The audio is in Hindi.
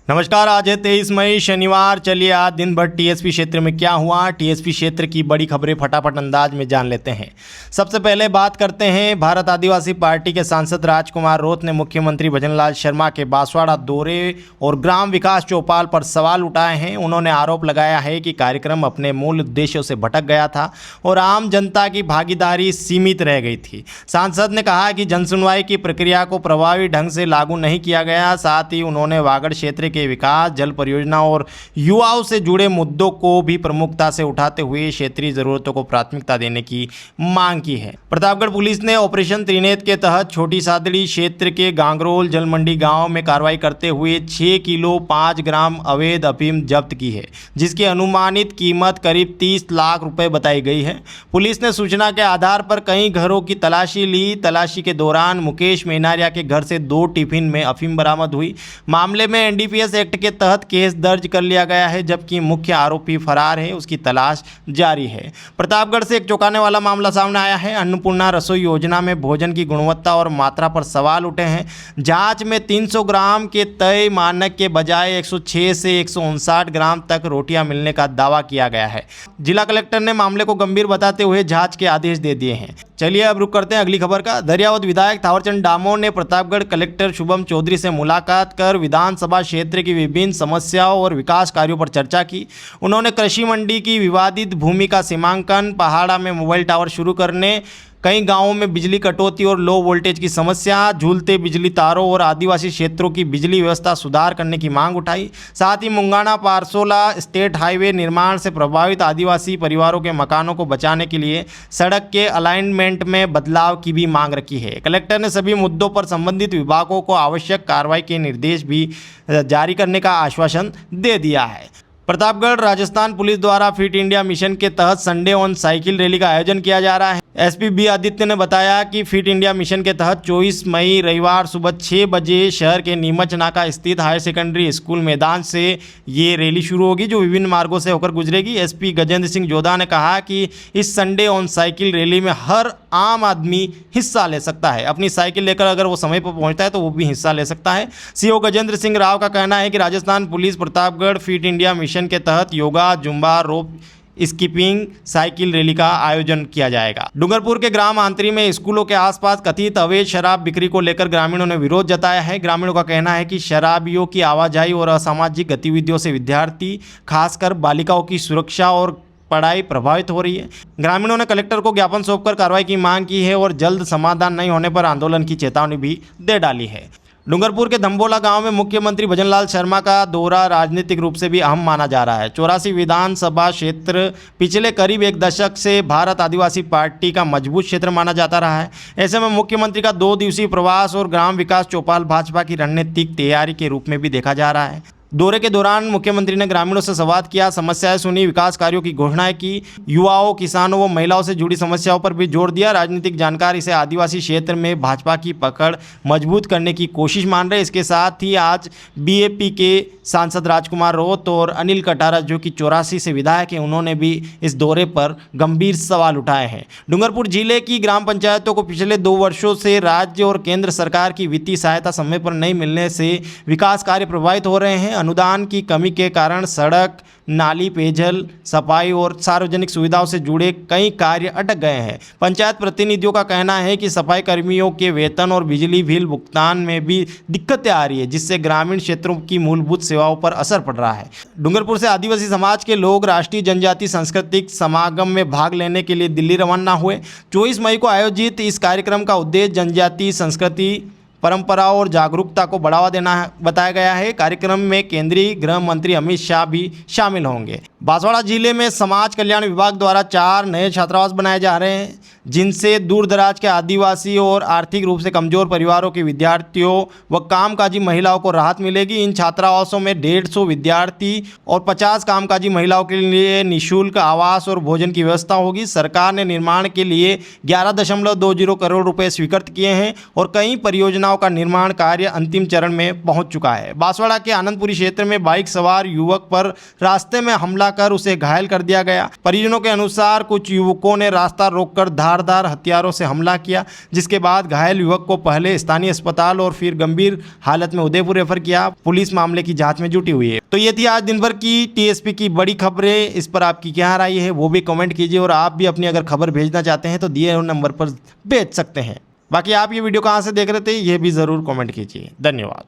नमस्कार। आज है 23 मई शनिवार। चलिए आज दिन भर टीएसपी क्षेत्र में क्या हुआ, टीएसपी क्षेत्र की बड़ी खबरें फटाफट अंदाज में जान लेते हैं। सबसे पहले बात करते हैं भारत आदिवासी पार्टी के सांसद राजकुमार रोत ने मुख्यमंत्री भजनलाल शर्मा के बांसवाड़ा दौरे और ग्राम विकास चौपाल पर सवाल उठाए हैं। उन्होंने आरोप लगाया है कि कार्यक्रम अपने मूल उद्देश्यों से भटक गया था और आम जनता की भागीदारी सीमित रह गई थी। सांसद ने कहा कि जनसुनवाई की प्रक्रिया को प्रभावी ढंग से लागू नहीं किया गया। साथ ही उन्होंने वागड़ क्षेत्र के विकास, जल परियोजना और युवाओं से जुड़े मुद्दों को भी प्रमुखता से उठाते हुए क्षेत्रीय जरूरतों को प्राथमिकता देने की मांग की है। प्रतापगढ़ पुलिस ने ऑपरेशन त्रिनेत्र के तहत छोटी सादड़ी क्षेत्र के गांगरोल जलमंडी गांव में कार्रवाई करते हुए 6 किलो 5 ग्राम अवैध अफीम जब्त की है, जिसकी अनुमानित कीमत करीब 30 लाख रुपए बताई गई है। पुलिस ने सूचना के आधार पर कई घरों की तलाशी ली। तलाशी के दौरान मुकेश मेनारिया के घर से 2 टिफिन में अफीम बरामद हुई। मामले में एनडीपीएस एक्ट के तहत केस दर्ज कर लिया गया है, जबकि मुख्य आरोपी फरार है, उसकी तलाश जारी है। प्रतापगढ़ से एक चौंकाने वाला मामला सामने आया है। अन्नपूर्णा रसोई योजना में भोजन की गुणवत्ता और मात्रा पर सवाल उठे हैं। जांच में 300 ग्राम के तय मानक के बजाय 106 से 159 ग्राम तक रोटियां मिलने का दावा किया गया है। जिला कलेक्टर ने मामले को गंभीर बताते हुए जांच के आदेश दे दिए हैं। चलिए अब रुक करते हैं अगली खबर का। दरियावद विधायक थावरचंद डामोर ने प्रतापगढ़ कलेक्टर शुभम चौधरी से मुलाकात कर विधानसभा क्षेत्र की विभिन्न समस्याओं और विकास कार्यों पर चर्चा की। उन्होंने कृषि मंडी की विवादित भूमि का सीमांकन, पहाड़ा में मोबाइल टावर शुरू करने, कई गांवों में बिजली कटौती और लो वोल्टेज की समस्या, झूलते बिजली तारों और आदिवासी क्षेत्रों की बिजली व्यवस्था सुधार करने की मांग उठाई। साथ ही मुंगाना पारसोला स्टेट हाईवे निर्माण से प्रभावित आदिवासी परिवारों के मकानों को बचाने के लिए सड़क के अलाइनमेंट में बदलाव की भी मांग रखी है। कलेक्टर ने सभी मुद्दों पर संबंधित विभागों को आवश्यक कार्रवाई के निर्देश भी जारी करने का आश्वासन दे दिया है। प्रतापगढ़ राजस्थान पुलिस द्वारा फिट इंडिया मिशन के तहत संडे ऑन साइकिल रैली का आयोजन किया जा रहा है। एसपी बी आदित्य ने बताया कि फिट इंडिया मिशन के तहत 24 मई रविवार सुबह 6 बजे शहर के नीमच नाका स्थित हायर सेकेंडरी स्कूल मैदान से ये रैली शुरू होगी, जो विभिन्न मार्गों से होकर गुजरेगी। एसपी गजेंद्र सिंह जोधा ने कहा कि इस संडे ऑन साइकिल रैली में हर आम आदमी हिस्सा ले सकता है। अपनी साइकिल लेकर अगर वो समय पर पहुंचता है तो वो भी हिस्सा ले सकता है। सीओ गजेंद्र सिंह राव का कहना है कि Rajasthan police Pratapgarh fit India mission के तहत योगा, जुम्बा, रोप स्कीपिंग साइकिल रैली का आयोजन किया जाएगा। डूंगरपुर के ग्राम आंतरी में स्कूलों के आसपास कथित अवैध शराब बिक्री को लेकर ग्रामीणों ने विरोध जताया है। ग्रामीणों का कहना है कि शराबियों की आवाजाही और असामाजिक गतिविधियों से विद्यार्थी, खासकर बालिकाओं की सुरक्षा और पढ़ाई प्रभावित हो रही है। ग्रामीणों ने कलेक्टर को ज्ञापन सौंपकर कार्रवाई की मांग की है और जल्द समाधान नहीं होने पर आंदोलन की चेतावनी भी दे डाली है। डूंगरपुर के धम्बोला गांव में मुख्यमंत्री भजनलाल शर्मा का दौरा राजनीतिक रूप से भी अहम माना जा रहा है। 84 विधानसभा क्षेत्र पिछले करीब 1 दशक से भारत आदिवासी पार्टी का मजबूत क्षेत्र माना जाता रहा है। ऐसे में मुख्यमंत्री का 2 दिवसीय प्रवास और ग्राम विकास चौपाल भाजपा की रणनीतिक तैयारी के रूप में भी देखा जा रहा है। दौरे के दौरान मुख्यमंत्री ने ग्रामीणों से संवाद किया, समस्याएं सुनी, विकास कार्यों की घोषणाएं की, युवाओं, किसानों व महिलाओं से जुड़ी समस्याओं पर भी जोर दिया। राजनीतिक जानकारी से आदिवासी क्षेत्र में भाजपा की पकड़ मजबूत करने की कोशिश मान रहे। इसके साथ ही आज बीएपी के सांसद राजकुमार रोत और अनिल कटारा, जो कि 84 से विधायक हैं, उन्होंने भी इस दौरे पर गंभीर सवाल उठाए हैं। डूंगरपुर जिले की ग्राम पंचायतों को पिछले 2 वर्षों से राज्य और केंद्र सरकार की वित्तीय सहायता समय पर नहीं मिलने से विकास कार्य प्रभावित हो रहे हैं। अनुदान की कमी के कारण सड़क, नाली, पेयजल, सफाई और सार्वजनिक सुविधाओं से जुड़े कई कार्य अटक गए हैं। पंचायत प्रतिनिधियों का कहना है कि सफाई कर्मियों के वेतन और बिजली बिल भुगतान में भी दिक्कतें आ रही है, जिससे ग्रामीण क्षेत्रों की मूलभूत सेवाओं पर असर पड़ रहा है। डूंगरपुर से आदिवासी समाज के लोग राष्ट्रीय जनजाति सांस्कृतिक समागम में भाग लेने के लिए दिल्ली रवाना हुए। 24 मई को आयोजित इस कार्यक्रम का उद्देश्य जनजाति संस्कृति, परंपराओं और जागरूकता को बढ़ावा देना बताया गया है। कार्यक्रम में केंद्रीय गृह मंत्री अमित शाह भी शामिल होंगे। बांसवाड़ा जिले में समाज कल्याण विभाग द्वारा 4 नए छात्रावास बनाए जा रहे हैं, जिनसे दूर दराज के आदिवासी और आर्थिक रूप से कमजोर परिवारों के विद्यार्थियों व कामकाजी महिलाओं को राहत मिलेगी। इन छात्रावासों में 150 विद्यार्थी और 50 कामकाजी महिलाओं के लिए निःशुल्क आवास और भोजन की व्यवस्था होगी। सरकार ने निर्माण के लिए 11.20 करोड़ रुपए स्वीकृत किए हैं और कई परियोजनाओं तनाव का निर्माण कार्य अंतिम चरण में पहुंच चुका है। बांसवाड़ा के आनंदपुरी क्षेत्र में बाइक सवार युवक पर रास्ते में हमला कर उसे घायल कर दिया गया। परिजनों के अनुसार कुछ युवकों ने रास्ता रोककर धारदार हथियारों से हमला किया, जिसके बाद घायल युवक को पहले स्थानीय अस्पताल और फिर गंभीर हालत में उदयपुर रेफर किया। पुलिस मामले की जांच में जुटी हुई है। तो ये थी आज दिन भर की टीएसपी की बड़ी खबरें। इस पर आपकी क्या राय है वो भी कमेंट कीजिए, और आप भी अपनी अगर खबर भेजना चाहते हैं तो दिए हुए नंबर पर भेज सकते हैं। बाकी आप ये वीडियो कहाँ से देख रहे थे ये भी ज़रूर कमेंट कीजिए। धन्यवाद।